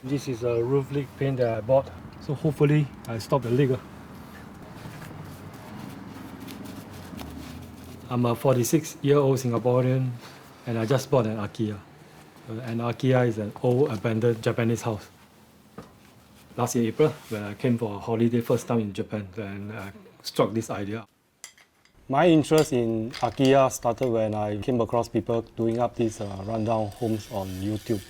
This is a roof leak paint that I bought, so hopefully I stop the leak. I'm a 46-year-old Singaporean and I just bought an akiya. An akiya is an old abandoned Japanese house. Last year April, when I came for a holiday first time in Japan, then I struck this idea. My interest in akiya started when I came across people doing up these rundown homes on YouTube.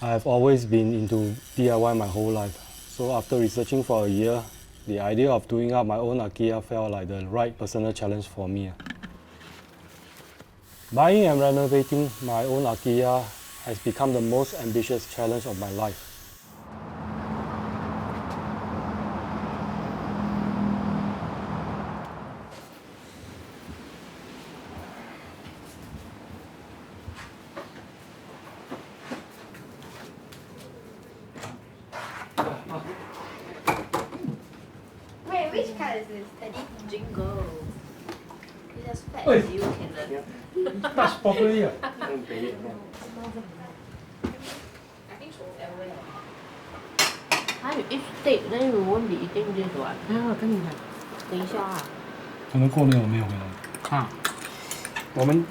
I have always been into DIY my whole life. So after researching for a year, the idea of doing up my own akiya felt like the right personal challenge for me. Buying and renovating my own akiya has become the most ambitious challenge of my life. Wait, which card is this? Teddy? Jingle. It's as fat as you can learn. Touch properly. I think so. Edwin. 还有 each state, then we won't be eating this one. 我跟你讲，等一下啊。可能过年我没有回来。啊，我们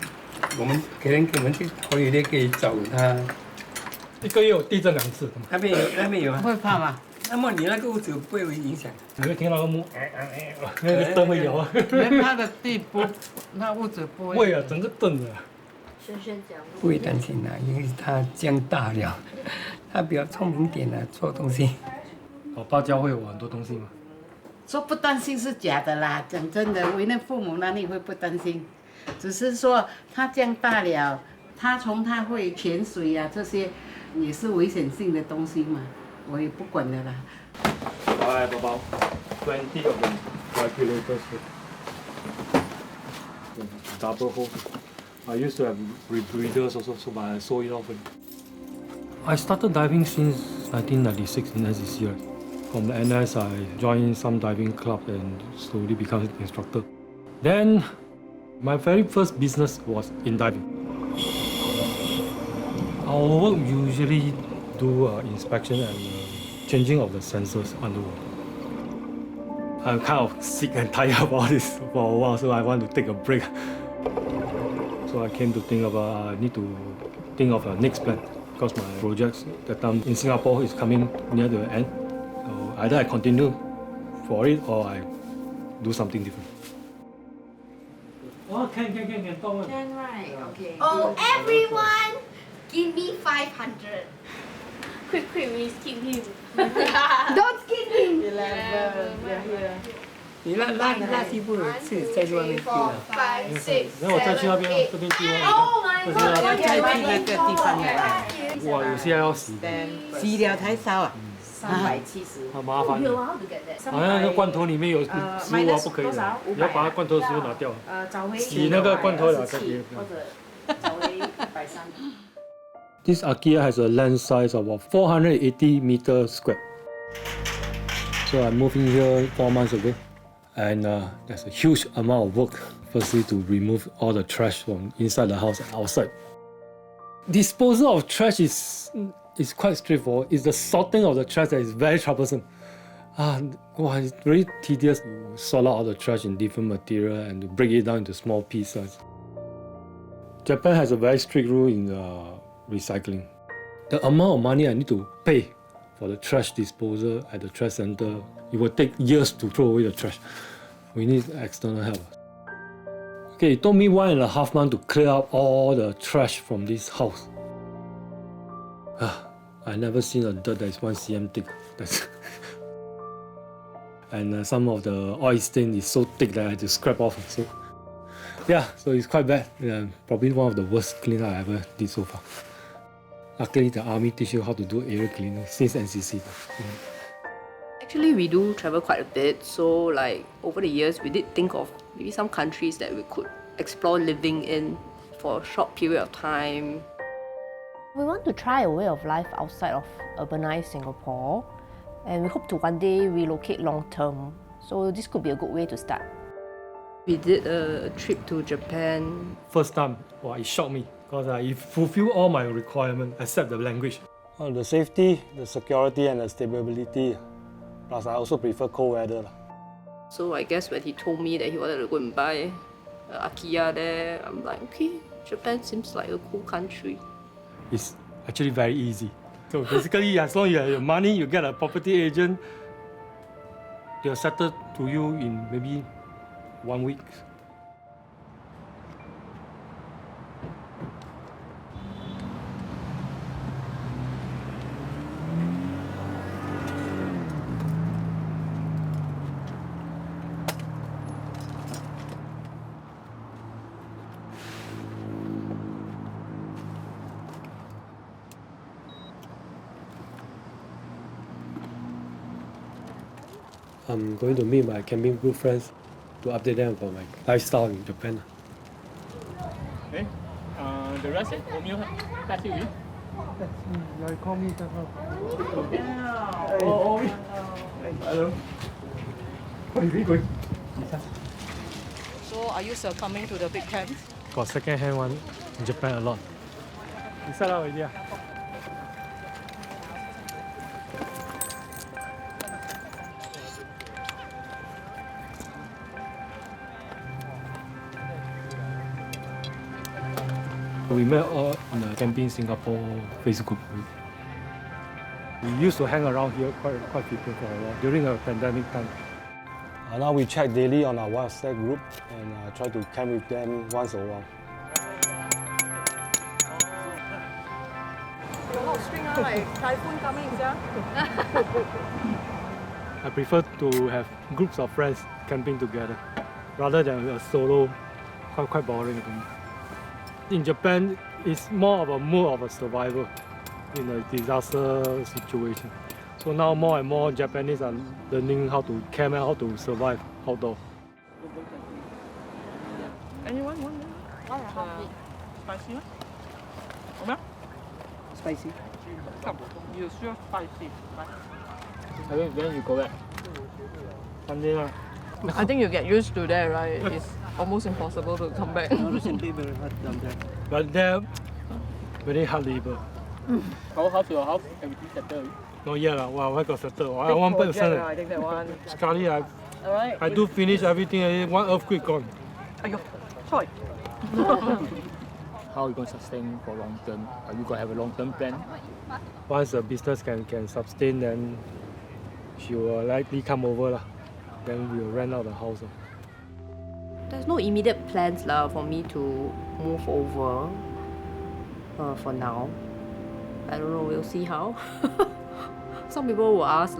可能我们去holiday可以找他。1个月有地震2次。那边有啊。会怕吗？那么你那个屋子不会有影响？你会听到那个木，那个灯会摇啊。连它的地不，那屋子不会。会啊，整个灯啊。轩轩讲。不会担心啦，因为他长大了，他比较聪明点的做东西。老爸教会我很多东西嘛。说不担心是假的啦，讲真的，为人父母哪里会不担心？只是说他长大了，他会潜水啊，这些也是危险性的东西嘛，我也不管的啦。来，宝宝，20 of them regulators double hole. I used to have rebreathers also, so but I sold it off. I started diving since 1996 in NCC. Right? From the NS, I joined some diving club and slowly became an instructor. Then, my very first business was in diving. Our work usually do inspection and changing of the sensors underwater. I'm kind of sick and tired about this for a while, so I want to take a break. So I came to think about I need to think of a next plan because my projects that time in Singapore is coming near the end. So either I continue for it or I do something different. Oh, can, don't. Can, right? Okay. Oh, everyone, give me 500. Quick, we skip him. Don't skip him. 你垃圾不是在外面丢的。 5, 6, 然后我再去那边，这边丢啊。 Oh my 这边 god! 要再去那个地方来，哇，有些还要洗，洗了才烧啊。 370. 好麻烦。 You know how to get that? 好像那个罐头里面有食物啊，不可以的，你要把它罐头的食物拿掉。洗那个罐头了才可以。This akiya has a land size of about 480 meters square. So I moved in here 4 months ago, and there's a huge amount of work. Firstly, to remove all the trash from inside the house and outside. Disposal of trash is quite straightforward. It's the sorting of the trash that is very troublesome. It's very tedious to sort out all the trash in different material and to break it down into small pieces. Japan has a very strict rule in recycling. The amount of money I need to pay for the trash disposal at the trash center, it will take years to throw away the trash. We need external help. Okay, it took me 1.5 months to clear up all the trash from this house. I never seen a dirt that is 1 cm thick. And some of the oil stain is so thick that I had to scrape off. So it's quite bad. Probably one of the worst cleanup I ever did so far. Luckily, the army teach you how to do area cleaning since NCC. Actually, we do travel quite a bit. So, like over the years, we did think of maybe some countries that we could explore living in for a short period of time. We want to try a way of life outside of urbanized Singapore, and we hope to one day relocate long term. So this could be a good way to start. We did a trip to Japan. First time, it shocked me because it fulfilled all my requirements except the language. The safety, the security, and the stability. Plus, I also prefer cold weather. So I guess when he told me that he wanted to go and buy akiya there, I'm like, okay, Japan seems like a cool country. It's actually very easy. So basically, as long as you have your money, you get a property agent, they'll settle to you in maybe 1 week. I'm going to meet my camping group friends to update them about my lifestyle in Japan. Okay. The rest, Romeo, taxi with? You call me just now. Oh, hello. Where are we going? So are you succumbing to the big camps? Got second-hand one in Japan a lot. You set up already? We met all in the Camping Singapore Facebook group. We used to hang around here quite frequent for a while during the pandemic time. Now we check daily on our WhatsApp group and try to camp with them once in a while. A lot of string like typhoon coming, yeah? I prefer to have groups of friends camping together rather than a solo, quite boring to me. In Japan, it's more of a mode of a survival in a disaster situation. So now more and more Japanese are learning how to camp and how to survive outdoors. Anyone want spicy one? Come Spicy. Come, you sure spicy. When you go back? Sunday lah. I think you get used to that, right? It's almost impossible to come back. But they're very hard labor. How's your house? Everything settled? Not yet lah. Wow, I got settled. I Big one project, person. I think that one. Sekali Alright. I do finish everything already, one earthquake gone. Aiyo, choy. How are you going to sustain for long term? Are you going to have a long term plan? Once the business can sustain, then she will likely come over lah. Then we will rent out the house. There's no immediate plans for me to move over for now. I don't know, we'll see how. Some people will ask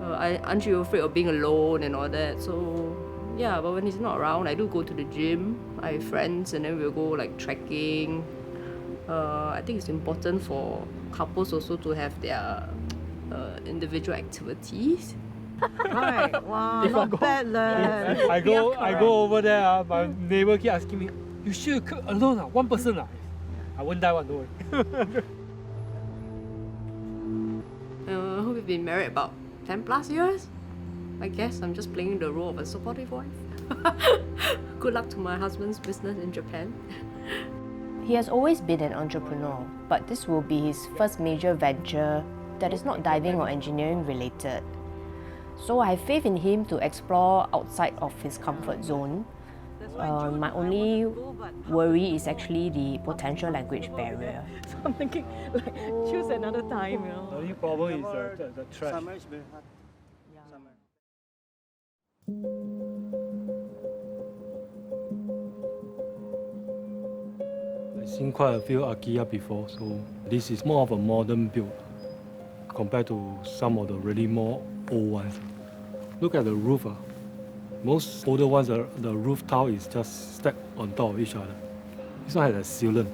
aren't you afraid of being alone and all that? So yeah, but when he's not around, I do go to the gym. I have friends and then we'll go trekking. I think it's important for couples also to have their individual activities. Right, wow, not bad leh. I go over there, my neighbor keep asking me, you sure you cook alone? One person? I won't die one, don't worry. We've been married about 10 plus years. I guess I'm just playing the role of a supportive wife. Good luck to my husband's business in Japan. He has always been an entrepreneur, but this will be his first major venture that is not diving or engineering related. So I have faith in him to explore outside of his comfort zone. My only worry is actually the potential language barrier. So I'm thinking, choose another time, The only problem is the trash. Summer is very hot. Summer. I've seen quite a few akiya before, so this is more of a modern build compared to some of the really more old ones. Look at the roof. Most older ones, the roof tile is just stacked on top of each other. This one has a sealant,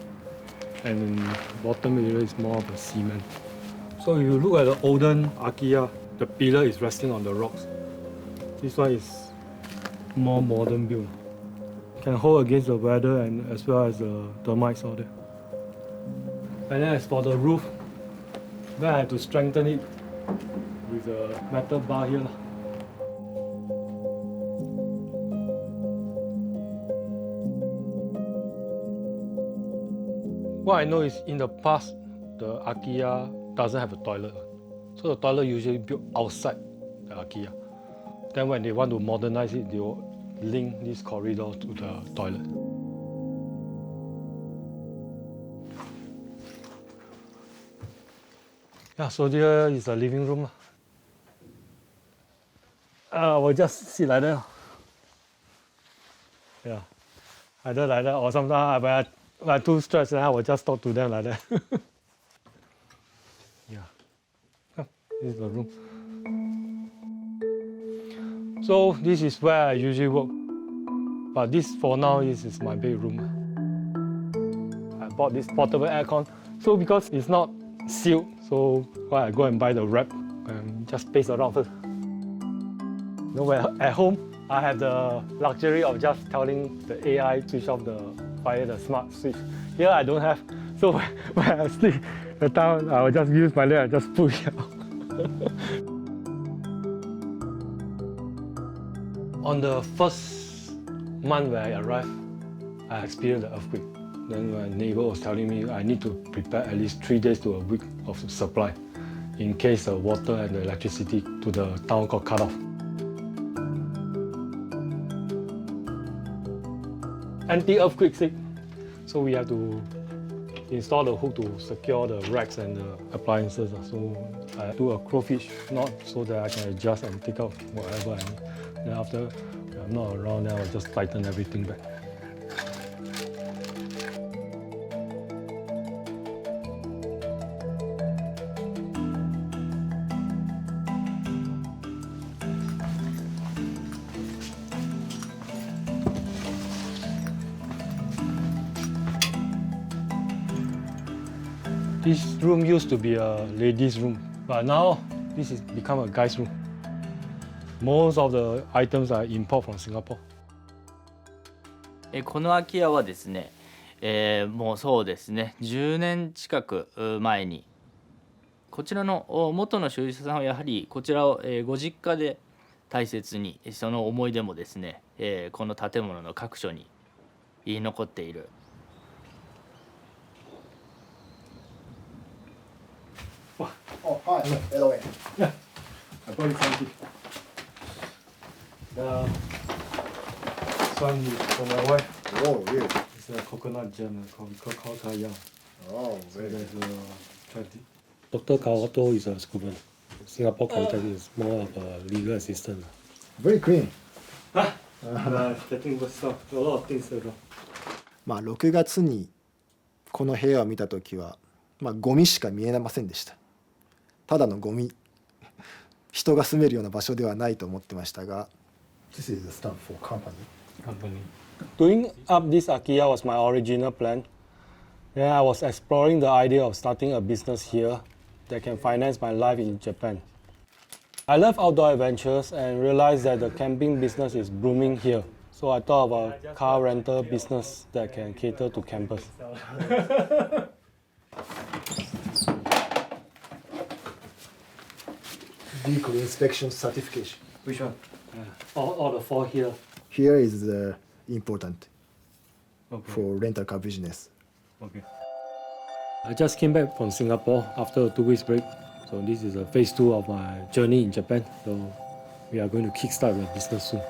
and bottom area is more of a cement. So if you look at the olden akiya, the pillar is resting on the rocks. This one is more modern build. Can hold against the weather and as well as the termites out there. And then as for the roof, then I have to strengthen it with a metal bar here. What I know is in the past, the akiya doesn't have a toilet. So the toilet usually built outside the akiya. Then when they want to modernize it, they will link this corridor to the toilet. Yeah, so here is the living room. I will just sit like that. Yeah, either like that or sometimes when I'm too stressed, then I will just talk to them like that. Yeah, this is the room. So this is where I usually work. But this for now is my bedroom. I bought this portable aircon. So because it's not sealed, so I go and buy the wrap and just paste around first. You know, at home, I have the luxury of just telling the AI switch off the fire, the smart switch. Here I don't have. So when I sleep, the time I will just use my leg and just push out. On the first month when I arrived, I experienced the earthquake. Then my neighbour was telling me I need to prepare at least 3 days to a week of supply in case the water and the electricity to the town got cut off. Anti-earthquake sake, so we have to install the hook to secure the racks and the appliances. So I do a crowfish knot so that I can adjust and take out whatever I need. Then after I'm not around, then I'll just tighten everything back. This room used to be a ladies' room, but now this has become a guy's room. Most of the items are import from Singapore. この空き家はですね、もうそうですね、10年近く前にこちらの元の所有者さんはやはりこちらをご実家で大切に、その思い出もですね、この建物の各所に残っている。Oh, hi, Edwin. Yeah, I bought it from you. This one is for my wife. Oh, really? It's a coconut jam called Kakao. Oh, So very there's Dr. Kawato is a scuba. Singapore contact is more of a legal assistant. very clean. Getting stuff, a lot of things around. 6月にこの部屋を見たときは、ゴミしか見えませんでした。ただのゴミ。人が住めるような場所ではないと思ってましたが。This is the stuff for company. Doing up this akiya was my original plan. Then I was exploring the idea of starting a business here that can finance my life in Japan. I love outdoor adventures and realized that the camping business is booming here. So I thought of a car rental business that can cater to campers. Vehicle inspection certification. Which one? All the four here. Here is important Okay. for rental car business. Okay. I just came back from Singapore after a 2 weeks break. So this is a phase 2 of my journey in Japan. So we are going to kickstart the business soon.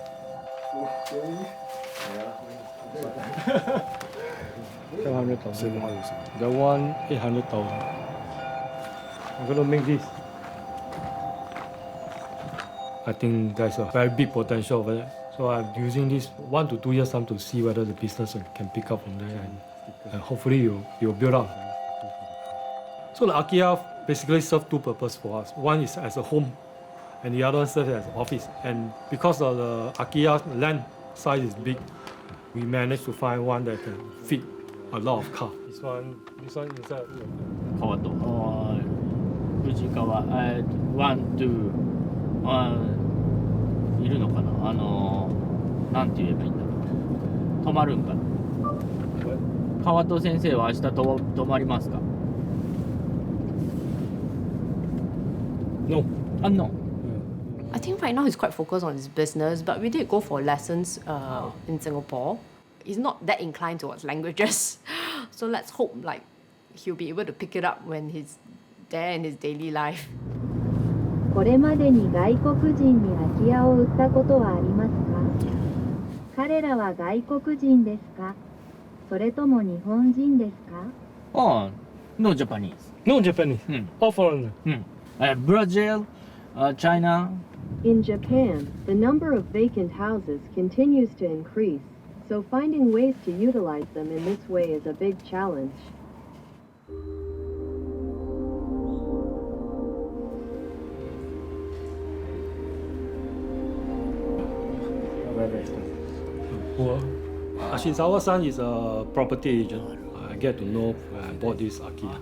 $700,000. The one $800,000. I'm going to make this. I think there's a very big potential over there. So I'm using this 1 to 2 years time to see whether the business can pick up from there and hopefully you'll build up. So the akiya basically serves 2 purposes for us. One is as a home and the other one serves as an office. And because of the akiya land size is big, we managed to find one that can fit a lot of cars. This one inside. 川と藤川ワン、ツーいるのかな、なんて言えばいいんだろう、泊まるんかな。川戸先生は明日泊まりますか？ No. No. I think right now he's quite focused on his business, but we did go for lessons in Singapore. He's not that inclined towards languages, so let's hope like he'll be able to pick it up when he's there in his daily life. これまでに外国人に空き家を売ったことはありますか？彼らは外国人ですか？それとも日本人ですか？ Oh, no Japanese. No Japanese. All foreigner. Brazil, China. In Japan, the number of vacant houses continues to increase, so finding ways to utilize them in this way is a big challenge. Ashizawa-san is a property agent. I get to know when I bought this akiya.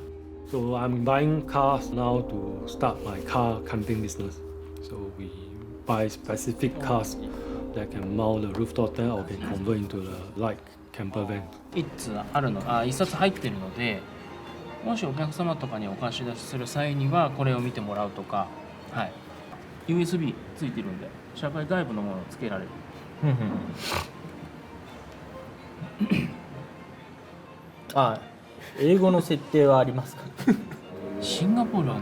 So I'm buying cars now to start my car camping business. So we buy specific cars that can mount the rooftop tent or can convert into the light camper van. 一冊入ってるので、もしお客様とかにお貸し出しする際にはこれを見てもらうとか、はい、USB ついてるんで社会外部のものをつけられる。英語の設定はありますか？シンガポールは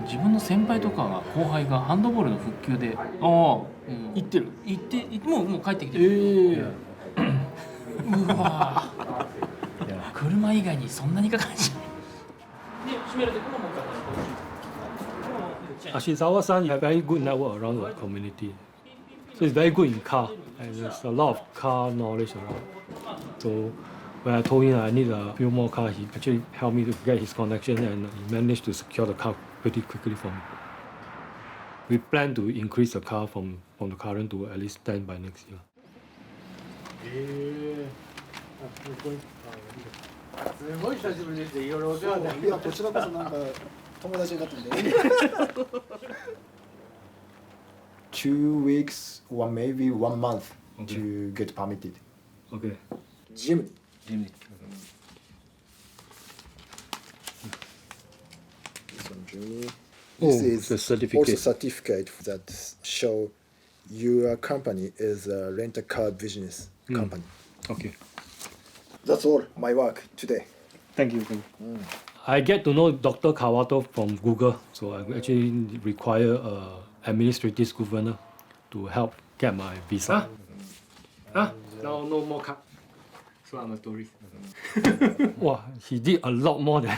自分の先輩とかが後輩がハンドボールの復旧で、行ってる。もう帰ってきてる。うわ。車以外にそんなにかかるじゃん。Ashizawa-san has very good network around the community. So it's very good in car, and there's a lot of car knowledge around. So when I told him I need a few more cars, he actually helped me to get his connection, and he managed to secure the car pretty quickly for me. We plan to increase the car from the current to at least 10 by next year. すごい久しぶりです。いろいろお世話になって。いや、こちらこそなんか友達になったんで。2 weeks or maybe 1 month to get permitted. Okay. Gym. This one, Jimmy. This is the certificate. Also certificate that show your company is a rent-a-car business company. Okay. That's all my work today. Thank you. I get to know Dr. Kawato from Google, so I actually require an administrative governor to help get my visa. Now no more car. So I'm a tourist. Wow, he did a lot more than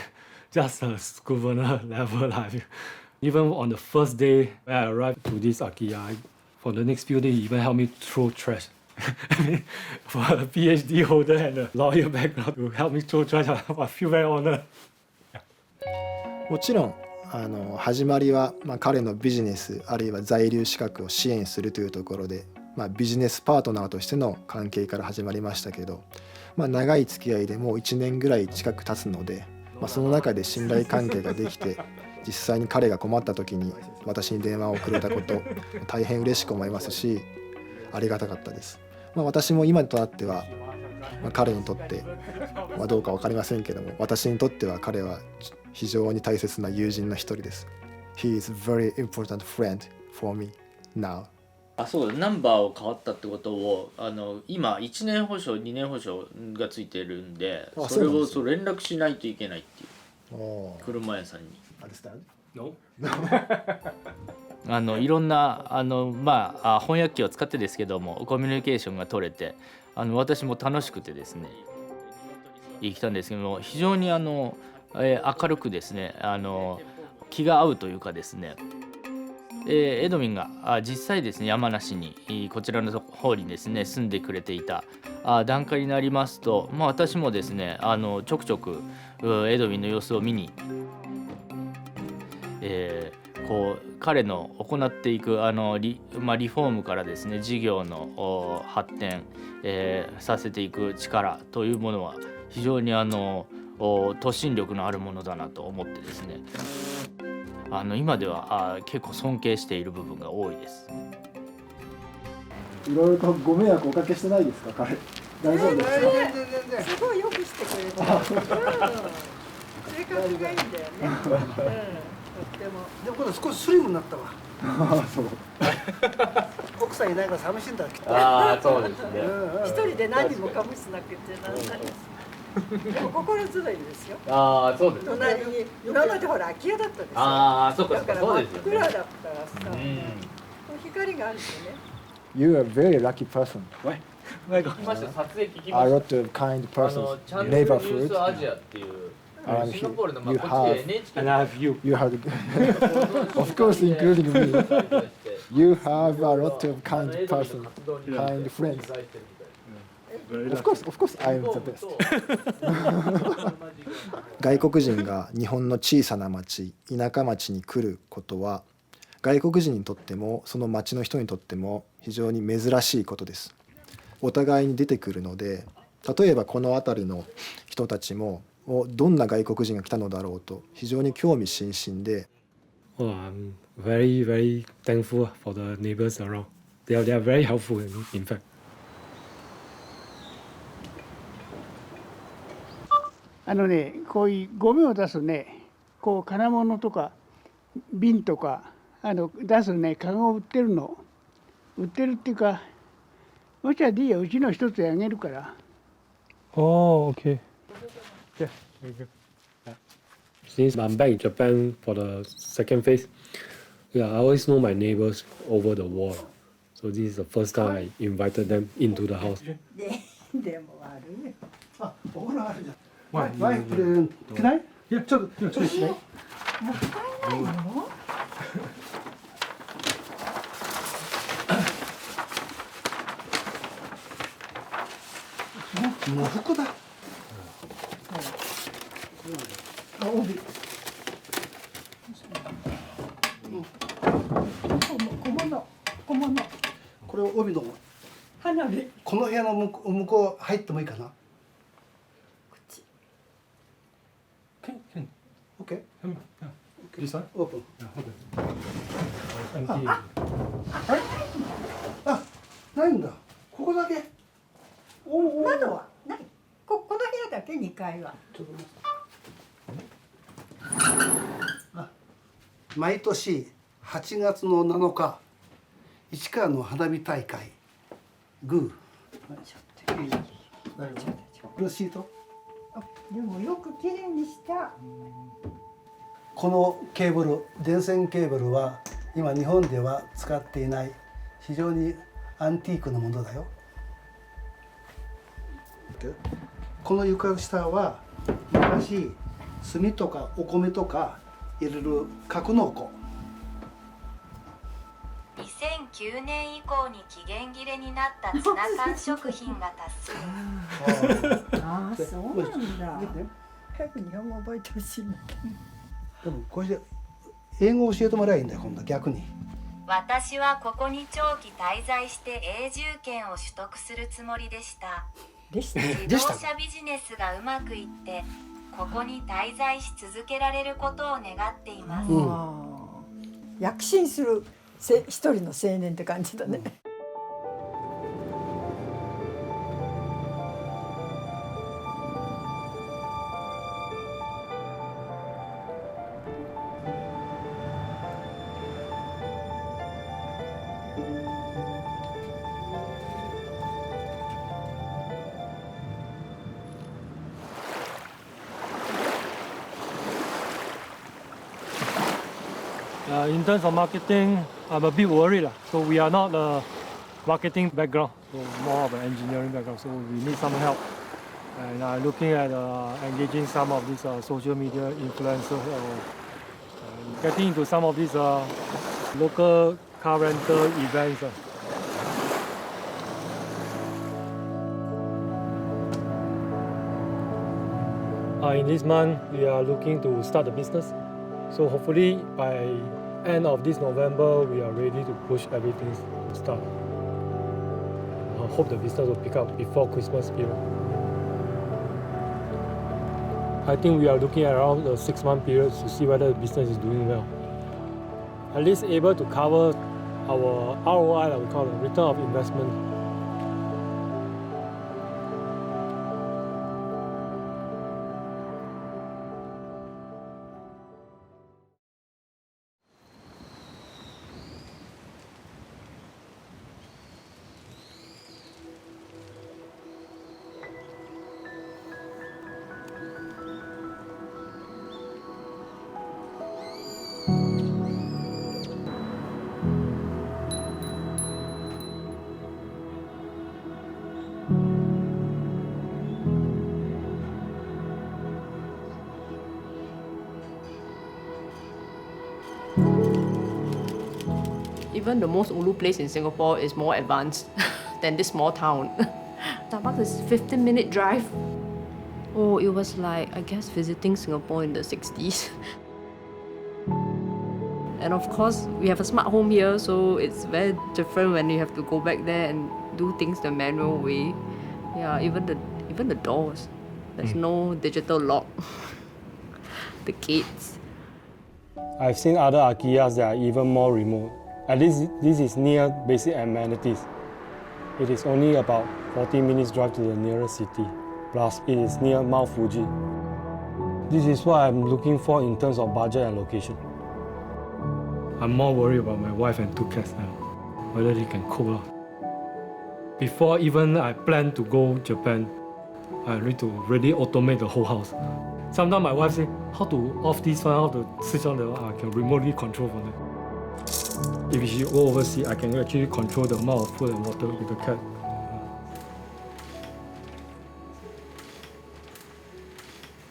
just a governor level life. Even on the first day when I arrived to this akiya, for the next few days he even helped me throw trash. For a PhD holder and a lawyer background to help me throw trash, I feel very honored. もちろん始まりは、彼のビジネスあるいは在留資格を支援するというところで、ビジネスパートナーとしての関係から始まりましたけど、長い付き合いでもう1年ぐらい近く経つので、その中で信頼関係ができて実際に彼が困った時に私に電話をくれたこと大変嬉しく思いますし、ありがたかったです。私も今となっては、彼にとって、どうか分かりませんけども、私にとっては彼は非常に大切な友人の一人です。He is a very important friend for me now. そうだ、ナンバーを変わったってことを今1年保証2年保証がついてるんで、それを連絡しないといけないっていう車屋さんに。No? いろんな翻訳機を使ってですけどもコミュニケーションが取れて私も楽しくてですね生きたんですけども、非常に明るくですね気が合うというかですね、エドウィンが実際ですね山梨にこちらの方にですね住んでくれていた段階になりますと、私もですねちょくちょくエドウィンの様子を見に彼の行っていくリフォームからですね事業の発展、させていく力というものは非常に突進力のあるものだなと思ってですね今では結構尊敬している部分が多いです。いろいろとご迷惑おかけしてないですか、彼。大丈夫ですか。全然すごいよくしてくれて、性格がいいんだよね。とっても。でも今度少しスリムになったわ。そう。奥さんいないから寂しいんだきっと。そうですね。一人で何もかもしなくてなんない。でも心強いですよ。ああ、そうですね。隣に今までほら空き家だったんですよ。ああ、そうかだから真っそうですよね。暗だったらさ、光があるとね。You are a very lucky person. 聞きました。撮影聞きま A し lot of kind た。 persons. チャンネルニュー Neighborhood. スアジアっていうシンガポールのまあ You こっちで have NHK And I have you. You have, of course, including me. You have a lot of kind person, kind friends. Of course, I am the best. 外国人が日本の小さな町、田舎町に来ることは、外国人にとってもその町の人にとっても非常に珍しいことです。お互いに出てくるので、例えばこの辺りの人たちもどんな外国人が来たのだろうと非常に興味津々で。Oh, I'm very, very thankful for the neighbours around. They are very helpful, in fact. こういうゴミを出すね、こう金物とか瓶とか出すね、カゴを売ってるの。売ってるっていうか、もしはでいいよ、うちの一つあげるから。Oh, okay. Yeah, very good. Since I'm back in Japan for the second phase, yeah, I always know my neighbors over the wall. So this is the first time I invited them into the house. でも悪いよ。あ、お風呂あるじゃん。ワイフで着ない？いや、ちょっとしない。もったいないの？もう服だ。あ、帯。小物。これを帯の。花火。この部屋の向こう入ってもいいかな。OK。This one? オープン。Empty. あれ？あ、ないんだ。ここだけ。窓はない。この部屋だけ2階は。毎年8月の7日、市川の花火大会。グー。レシート。でもよくきれいにした。このケーブル、電線ケーブルは今日本では使っていない非常にアンティークなものだよ。この床下は昔炭とかお米とか入れる格納庫。2009年以降に期限切れになったツナ缶食品が多数。ああ、そうなんだ。早く日本語覚えてほしいんだけど。でもこれで英語を教えてもらえばいいんだよ、今度は逆に。私はここに長期滞在して永住権を取得するつもりでした。自動車ビジネスがうまくいってここに滞在し続けられることを願っています。躍進する一人の青年って感じだね。In terms of marketing, I'm a bit worried. So we are not a marketing background, so more of an engineering background. So we need some help. And I'm looking at engaging some of these social media influencers or getting into some of these local car rental events. In this month, we are looking to start the business. So hopefully by end of this November, we are ready to push everything to start. I hope the business will pick up before Christmas period. I think we are looking at around a 6-month period to see whether the business is doing well. At least able to cover our ROI, that we call it, return of investment. Even the most ulu place in Singapore is more advanced than this small town. Starbucks is 15-minute drive. Oh, it was like, I guess, visiting Singapore in the 60s. And of course, we have a smart home here, so it's very different when you have to go back there and do things the manual way. Yeah, even the doors. There's no digital lock. The gates. I've seen other akiyas that are even more remote. At least this is near basic amenities. It is only about 40 minutes drive to the nearest city. Plus, it is near Mount Fuji. This is what I'm looking for in terms of budget and location. I'm more worried about my wife and 2 cats now, whether they can cope. Before even I plan to go Japan, I need to really automate the whole house. Sometimes my wife says, how to off this one, how to switch on the one, I can remotely control from there. If she go overseas, I can actually control the amount of food and water with the cat.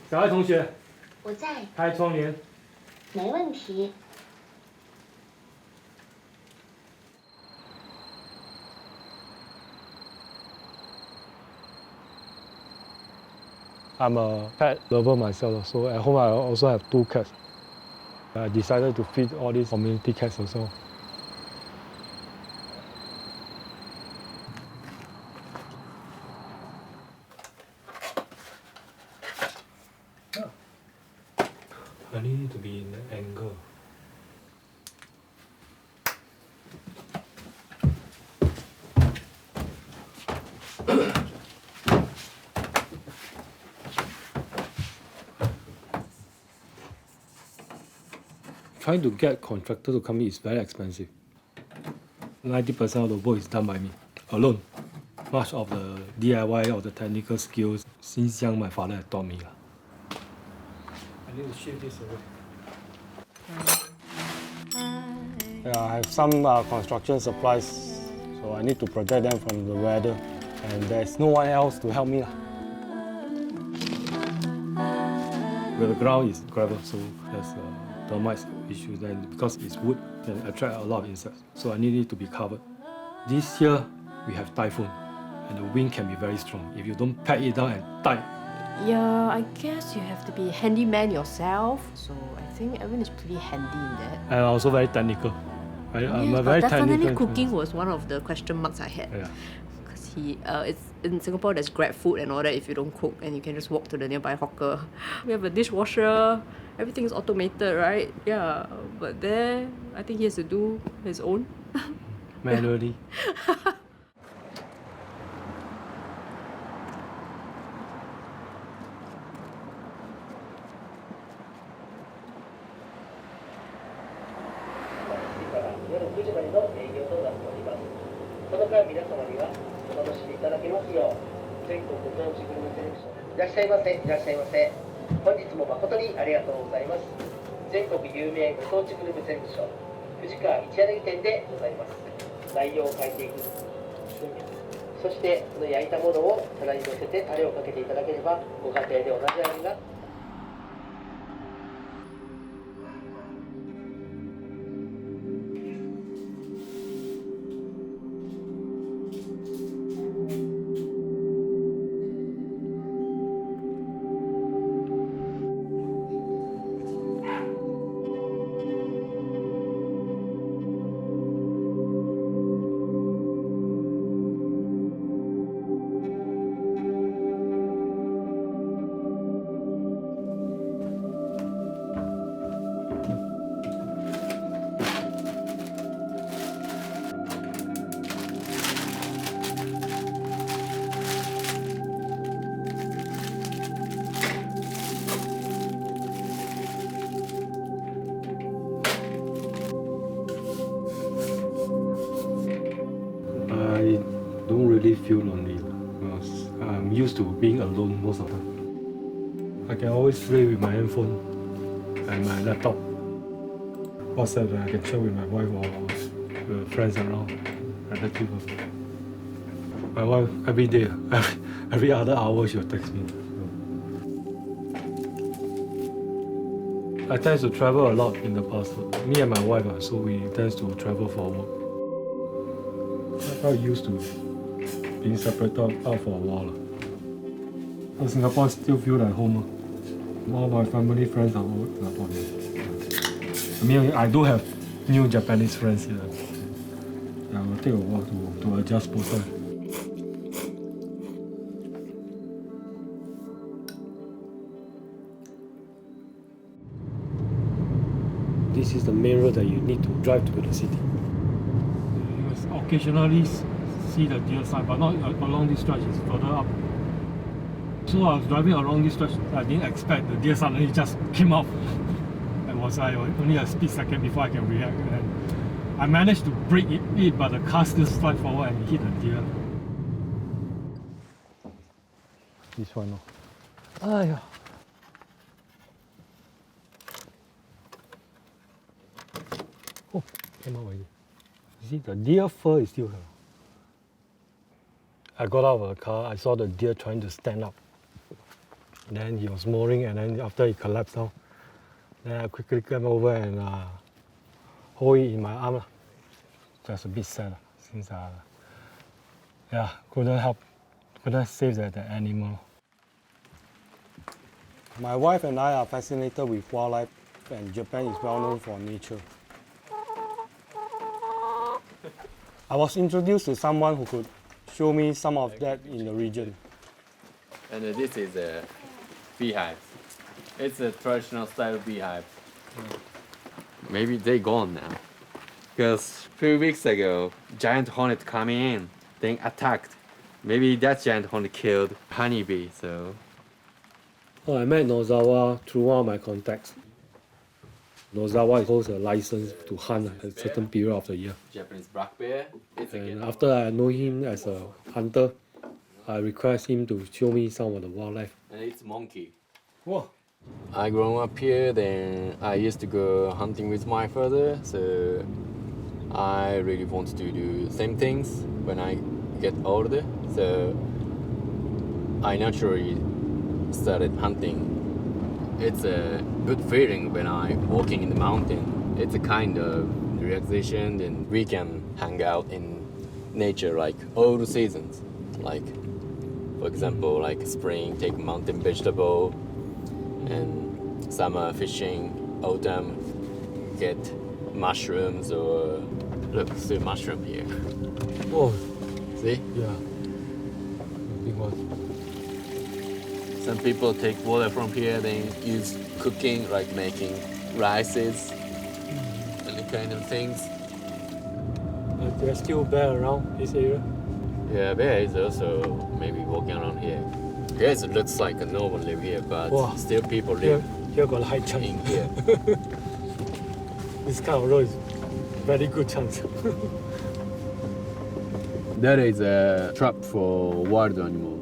小爱同学，我在，开窗帘。没问题。I'm a pet lover myself, so at home I also have 2 cats. I decided to feed all these community cats also. I need it to be in an angle. Trying to get contractor to come in is very expensive. 90% of the work is done by me, alone. Much of the DIY or the technical skills, since young my father had taught me. I need to shift this away. Yeah, I have some construction supplies, so I need to protect them from the weather. And there's no one else to help me. Where the ground is gravel, so there's termites issue. Then because it's wood, can attract a lot of insects. So I need it to be covered. This year we have typhoon, and the wind can be very strong. If you don't pack it down and tie. Yeah, I guess you have to be a handyman yourself. So I think Edwin is pretty handy in that. And also very technical. I'm a Yes, very but definitely technical. cooking was one of the question marks I had. Yeah. It's in Singapore there's Grab food and all that if you don't cook, and you can just walk to the nearby hawker. We have a dishwasher, everything is automated, right? Yeah, but there I think he has to do his own. Manually. I don't really feel lonely because I'm used to being alone most of the time. I can always play with my handphone and my laptop. WhatsApp, I can chat with my wife or friends around. Relative. My wife every day, every other hour she'll text me. I tend to travel a lot in the past. Me and my wife, so we tend to travel for work. I got used to being separated out for a while. In Singapore, I still feel like home. All my family friends are all Singaporean. I mean, I do have new Japanese friends here. Yeah, it will take a while to adjust both sides. This is the main road that you need to drive to the city. You must occasionally see the deer sign, but not along this stretch, it's further up. So I was driving along this stretch, I didn't expect the deer suddenly just came up. And was I only a split second before I can react. And I managed to brake it, but the car still slid forward and hit the deer. This one, no. Aiya. Oh, came out already. You see, the deer fur is still here. I got out of the car, I saw the deer trying to stand up. Then he was mooring, and then after he collapsed down, then I quickly came over and hold it in my arm. Just a bit sad since couldn't save the animal. My wife and I are fascinated with wildlife, and Japan is well known for nature. I was introduced to someone who could show me some of that in the region. And this is a beehive. It's a traditional style beehive. Maybe they gone now. Because 3 weeks ago, giant hornet coming in, then attacked. Maybe that giant hornet killed honeybee, so. Oh, I met Nozawa through one of my contacts. Nozawa holds a license to hunt at a certain period of the year. Japanese black bear. And after I know him as a hunter, I request him to show me some of the wildlife. And it's monkey. Whoa. I grew up here, then I used to go hunting with my father, so I really want to do same things when I get older. So I naturally started hunting. It's a good feeling when I'm walking in the mountain. It's a kind of relaxation, and we can hang out in nature like all the seasons. Like, for example, like spring, take mountain vegetable, and summer fishing, autumn, get mushrooms or look, see mushroom here. Whoa. See? Yeah. Big one. Some people take water from here, then use cooking, like making rices and the kind of things. There's still bear around this area? Yeah, bear is also maybe walking around here. Yes, it looks like no one live here, but still people live here got high chance. In here. This kind of road is very good chance. That is a trap for wild animal.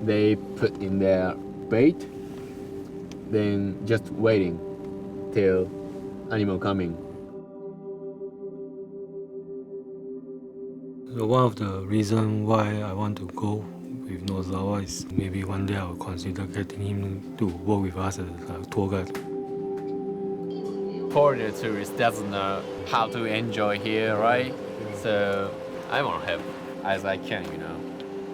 They put in their bait, then just waiting till animal coming. So one of the reasons why I want to go with Nozawa is maybe one day I'll consider getting him to work with us as a tour guide. Foreign tourist doesn't know how to enjoy here, right? Yeah. So I want to help as I can, you know.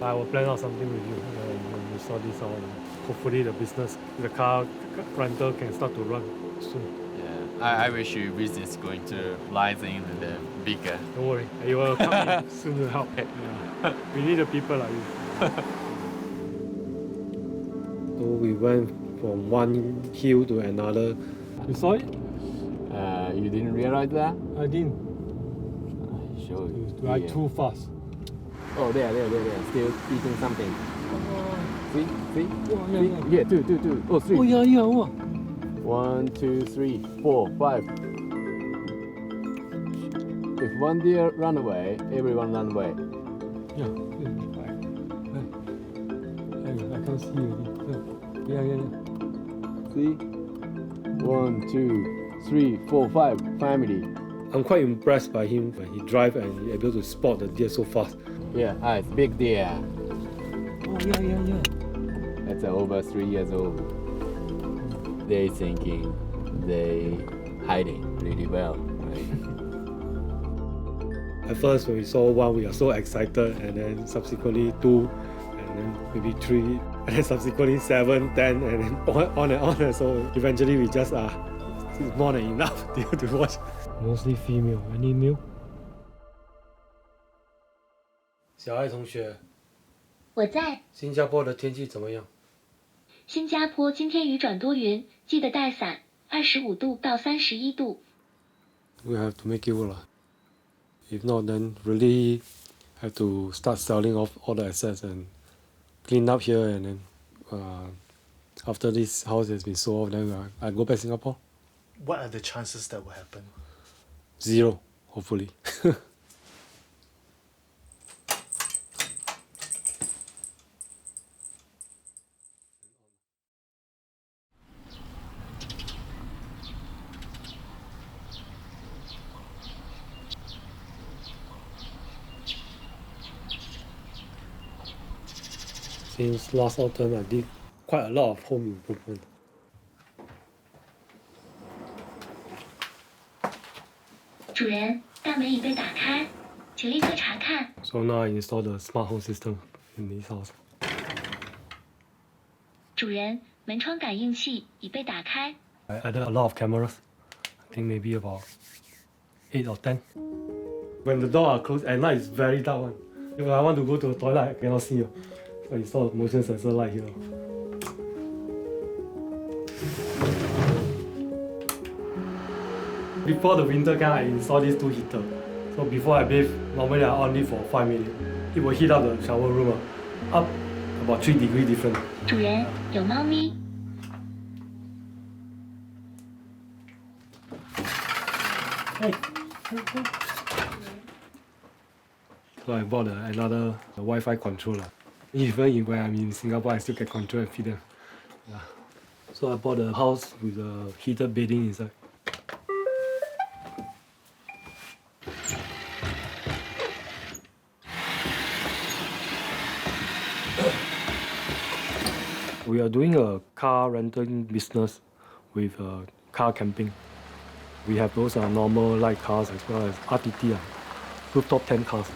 I will plan out something with you when you sort this out. Hopefully the business, the car rental can start to run soon. Yeah, I wish your business going to rise in the bigger. Don't worry, you will come in soon to help. Yeah. We need the people like you. So we went from one hill to another. You saw it? You didn't realize that? I didn't. I show you. Ride too fast. Oh, there. Still eating something. See? Oh, yeah. Two. Oh, three. Oh, yeah. Oh. 1, 2, 3, 4, 5. If one deer run away, everyone run away. Yeah. I can see you. Yeah. See? 1, 2, 3, 4, 5. Family. I'm quite impressed by him when he drives and he's able to spot the deer so fast. Yeah, it's big deer. Oh, yeah. It's over 3 years old. They thinking they hiding really well. Right? At first, when we saw one, we are so excited, and then subsequently 2, and then maybe 3, and then subsequently 7, 10, and then on and on. So eventually, we just it's more than enough to watch. Mostly female. Any male? 小爱同学，我在。新加坡的天气怎么样？新加坡今天雨转多云，记得带伞。25度到31度。We have to make it work. If not, then really have to start selling off all the assets and clean up here, and then after this house has been sold off, then I go back Singapore. What are the chances that will happen? 0, hopefully. Since last autumn, I did quite a lot of home improvement. 主人，大门已被打开，请立刻查看。So now I installed the smart home system in this house. 主人，门窗感应器已被打开。I added a lot of cameras. I think maybe about 8 or 10. When the door are closed at night, it's very dark one. If I want to go to the toilet, I cannot see. So I installed a motion sensor light here. Before the winter came, I installed these 2 heaters. So before I bathe, normally I on it for 5 minutes. It will heat up the shower room up about 3 degrees different. 主人，有猫咪。Hey. So I bought another Wi-Fi controller. Even when I'm in Singapore, I still can control and feed them. Yeah. So I bought a house with a heated bedding inside. We are doing a car renting business with car camping. We have those normal light cars as well as RTT, rooftop tent cars.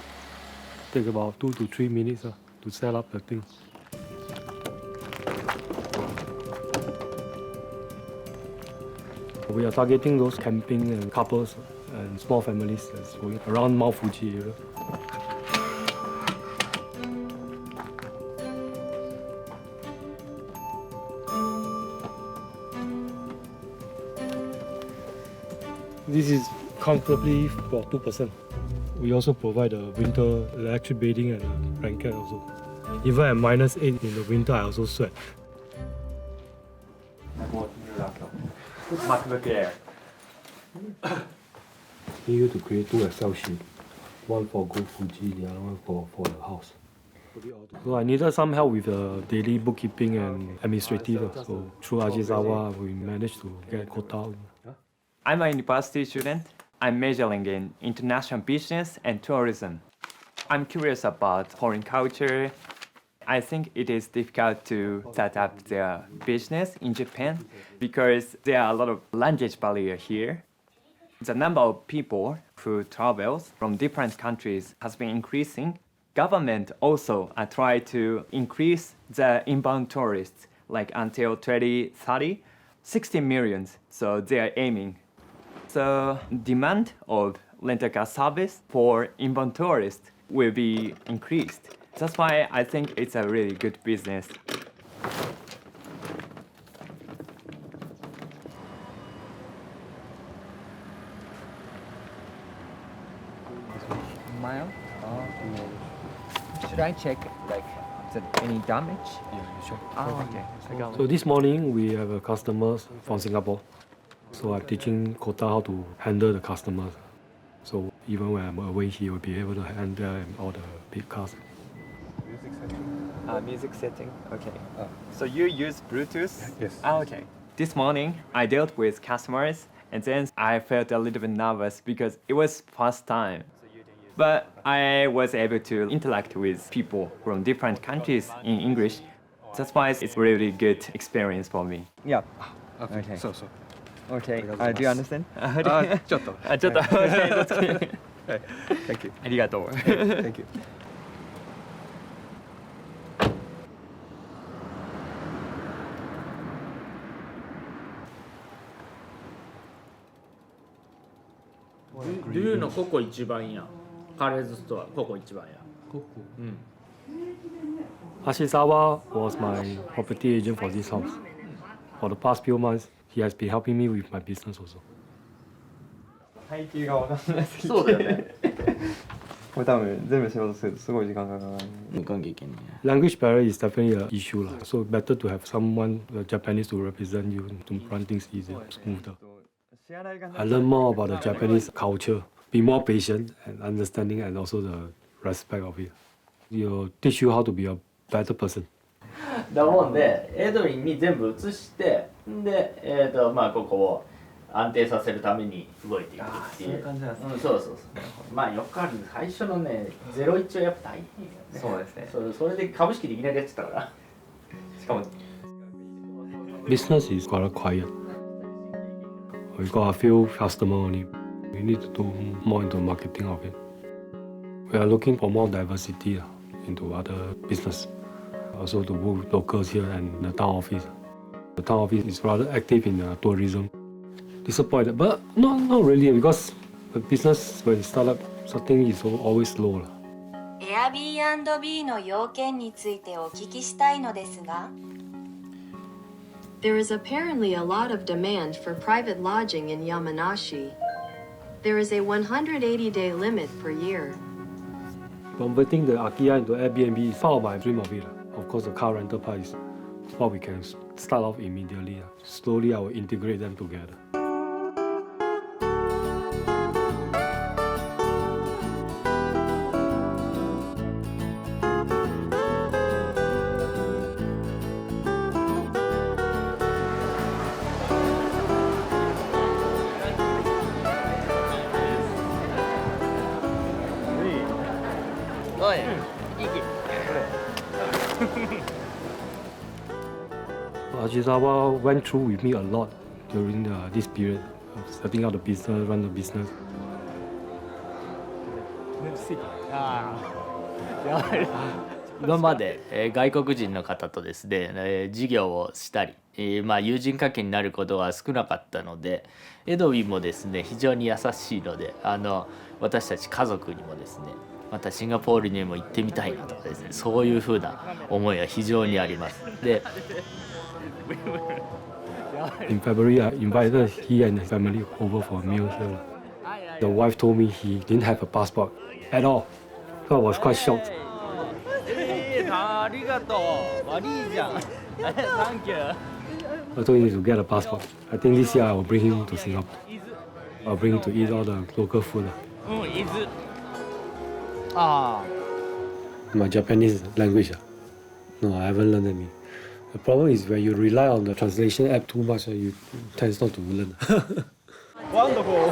Take about 2 to 3 minutes to set up the thing. We are targeting those camping and couples and small families that's going around Mount Fuji area. This is comfortably for 2%. We also provide a winter electric bedding and a blanket also. Even at -8 in the winter, I also sweat. Need you to create 2 Excel sheets. One for Go Fuji, the other one for the house. So I needed some help with daily bookkeeping and administrative. So through Ajizawa, we managed to get quota. I'm a university student. I'm majoring in international business and tourism. I'm curious about foreign culture. I think it is difficult to set up their business in Japan because there are a lot of language barrier here. The number of people who travels from different countries has been increasing. Government also try to increase the inbound tourists, like until 2030, 60 million. So they are aiming. So demand of rental-car service for inbound tourists will be increased. That's why I think it's a really good business. Mile? Should I check like is there any damage? Yeah, sure. Oh, okay. I got So it. this morning we have a customer from Singapore. So I'm teaching Kota how to handle the customers. So even when I'm away, he will be able to handle all the big cars. Music setting, okay. So you use Bluetooth? Yes. Okay. This morning, I dealt with customers, and then I felt a little bit nervous because it was first time. But I was able to interact with people from different countries in English. That's why it's really good experience for me. Yeah. Okay. Okay. So. Okay. Do you understand? ちょっと。ちょっと。Okay, that's okay. Thank you. ありがとう。Thank you. Do you know ここ一番やカレーズストアここ一番やここうん Ashizawa was my property agent for this house. For the past few months, he has been helping me with my business also. 配給が分かんないすぎて。そうだよね。これ多分全部仕事するとすごい時間かかる。向かんきゃいけない。Language barrier is definitely an issue, so better to have someone Japanese to represent you to run things easier, smoother. I learn more about the Japanese culture, be more patient and understanding, and also the respect of it. It'll teach you how to be a better person. だもんでエドウィンに全部移してでまあここを安定させるために動いていくっていう。そういう感じなんですね。そうそうそう。まあよくある最初のね01はやっぱ大変よね。そうですね。それで株式できないやってたから。しかも Business is quite quiet. We got a few customers only. We need to do more into marketing of it. We are looking for more diversity into other business. Also to work with locals here and the town office. The town office is rather active in tourism. Disappointed, but not really because the business when it start up, something is always slow. Airbnb の要件についてお聞きしたいのですが。There is apparently a lot of demand for private lodging in Yamanashi. There is a 180-day limit per year. Converting the akiya into Airbnb is part of my dream of it. Of course, the car rental part is what we can start off immediately. Slowly, I will integrate them together. Ashizawa went through with me a lot during this period of setting up the business, run the business. 今まで外国人の方とですね事業をしたりまあ友人関係になることが少なかったのでエドウィンもですね非常に優しいので私たち家族にもですねまたシンガポールにも行ってみたいなとかですねそういうふうな思いは非常にあります。で In February, I invited he and his family over for a meal. The wife told me he didn't have a passport at all. So I was quite shocked. ありがとう。悪いじゃん。Thank you. I told him to get a passport. I think this year I will bring him to Singapore. I'll bring him to eat all the local food. My Japanese language. No, I haven't learned any. The problem is when you rely on the translation app too much, you tend not to learn. Wonderful.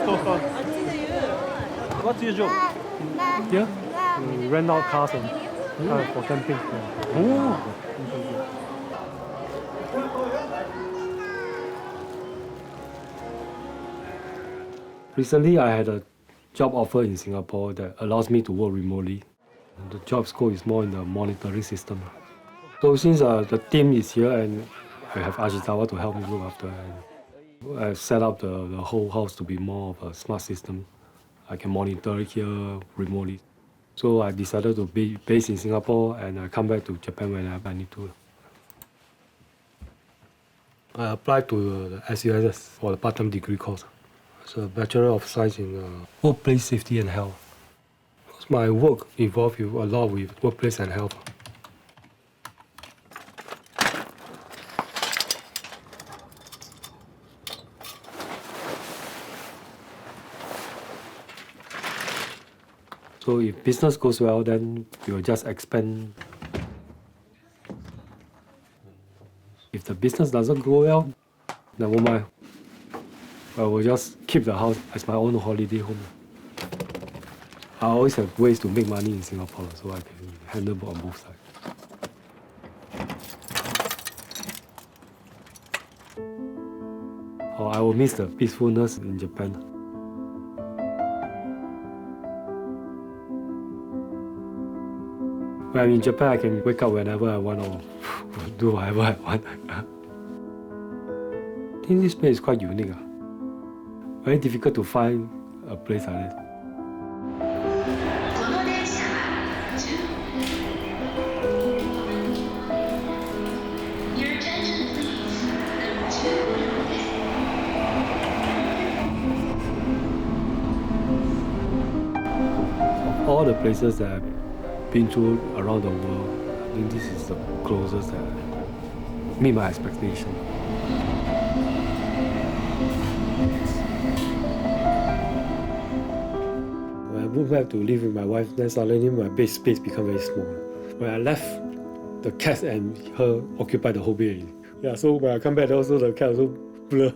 What's your job? Here, we rent out cars and for camping. Oh. Recently, I had a job offer in Singapore that allows me to work remotely. The job scope is more in the monitoring system. So since the team is here and I have Ashizawa to help me look after, and I set up the whole house to be more of a smart system. I can monitor here remotely. So I decided to be based in Singapore and I come back to Japan whenever I need to. I applied to the SUSS for the part-time degree course. It's a Bachelor of Science in Workplace Safety and Health. Because my work involved a lot with workplace and health. So if business goes well, then we will just expand. If the business doesn't go well, never mind. I will just keep the house as my own holiday home. I always have ways to make money in Singapore, so I can handle on both sides. or I will miss the peacefulness in Japan. When I'm in Japan, I can wake up whenever I want or do whatever I want. I think this place is quite unique. Very difficult to find a place like this. Of all the places that I've been to around the world, I think this is the closest that meet my expectation. When I moved back to live with my wife, then suddenly my bed space became very small. When I left, the cat and her occupied the whole bed. Yeah, so when I come back, also the cat also blur.